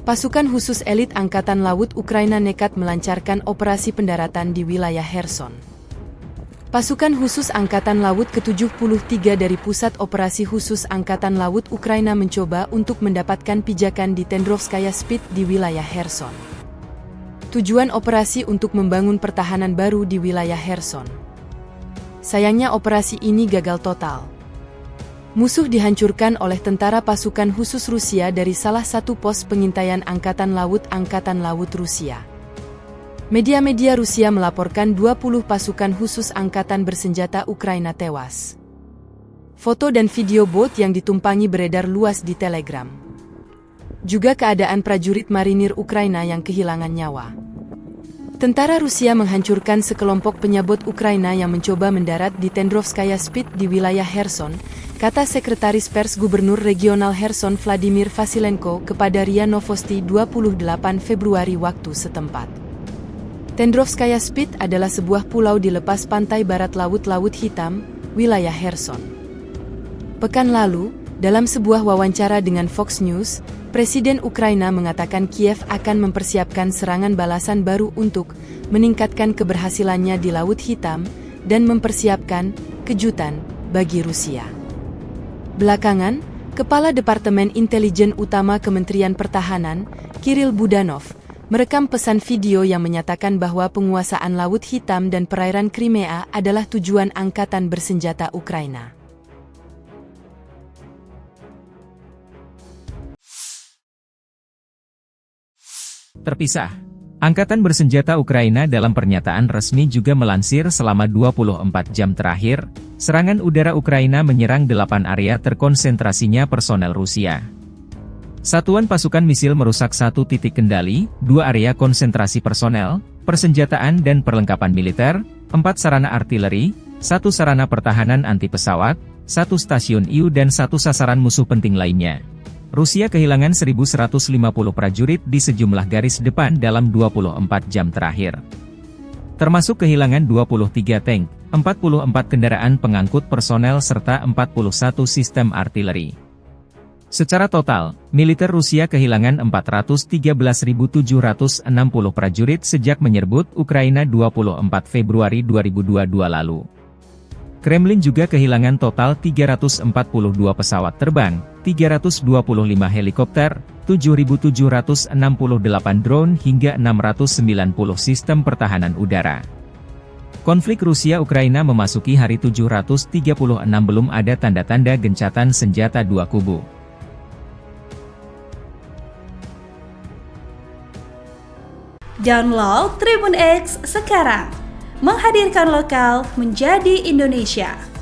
Pasukan khusus elit Angkatan Laut Ukraina nekat melancarkan operasi pendaratan di wilayah Kherson. Pasukan khusus Angkatan Laut ke-73 dari Pusat Operasi Khusus Angkatan Laut Ukraina mencoba untuk mendapatkan pijakan di Tendrovskaya Spit di wilayah Kherson. Tujuan operasi untuk membangun pertahanan baru di wilayah Kherson. Sayangnya operasi ini gagal total. Musuh dihancurkan oleh tentara pasukan khusus Rusia dari salah satu pos pengintaian Angkatan Laut Rusia. Media-media Rusia melaporkan 20 pasukan khusus angkatan bersenjata Ukraina tewas. Foto dan video bot yang ditumpangi beredar luas di Telegram. Juga keadaan prajurit marinir Ukraina yang kehilangan nyawa. Tentara Rusia menghancurkan sekelompok penyabot Ukraina yang mencoba mendarat di Tendrovskaya Spit di wilayah Kherson, kata Sekretaris Pers Gubernur Regional Kherson Vladimir Vasilenko kepada RIA Novosti 28 Februari waktu setempat. Tendrovskaya Spit adalah sebuah pulau di lepas pantai barat Laut Hitam, wilayah Kherson. Pekan lalu, dalam sebuah wawancara dengan Fox News, Presiden Ukraina mengatakan Kiev akan mempersiapkan serangan balasan baru untuk meningkatkan keberhasilannya di Laut Hitam dan mempersiapkan kejutan bagi Rusia. Belakangan, Kepala Departemen Intelijen Utama Kementerian Pertahanan, Kirill Budanov, merekam pesan video yang menyatakan bahwa penguasaan Laut Hitam dan perairan Crimea adalah tujuan angkatan bersenjata Ukraina. Terpisah. Angkatan bersenjata Ukraina dalam pernyataan resmi juga melansir selama 24 jam terakhir, serangan udara Ukraina menyerang 8 area terkonsentrasinya personel Rusia. Satuan pasukan misil merusak 1 titik kendali, 2 area konsentrasi personel, persenjataan dan perlengkapan militer, 4 sarana artileri, 1 sarana pertahanan anti-pesawat, 1 stasiun IU dan 1 sasaran musuh penting lainnya. Rusia kehilangan 1.150 prajurit di sejumlah garis depan dalam 24 jam terakhir. Termasuk kehilangan 23 tank, 44 kendaraan pengangkut personel serta 41 sistem artileri. Secara total, militer Rusia kehilangan 413.760 prajurit sejak menyerbu Ukraina 24 Februari 2022 lalu. Kremlin juga kehilangan total 342 pesawat terbang, 325 helikopter, 7.768 drone hingga 690 sistem pertahanan udara. Konflik Rusia-Ukraina memasuki hari 736 belum ada tanda-tanda gencatan senjata dua kubu. Download Tribun X sekarang, menghadirkan lokal menjadi Indonesia.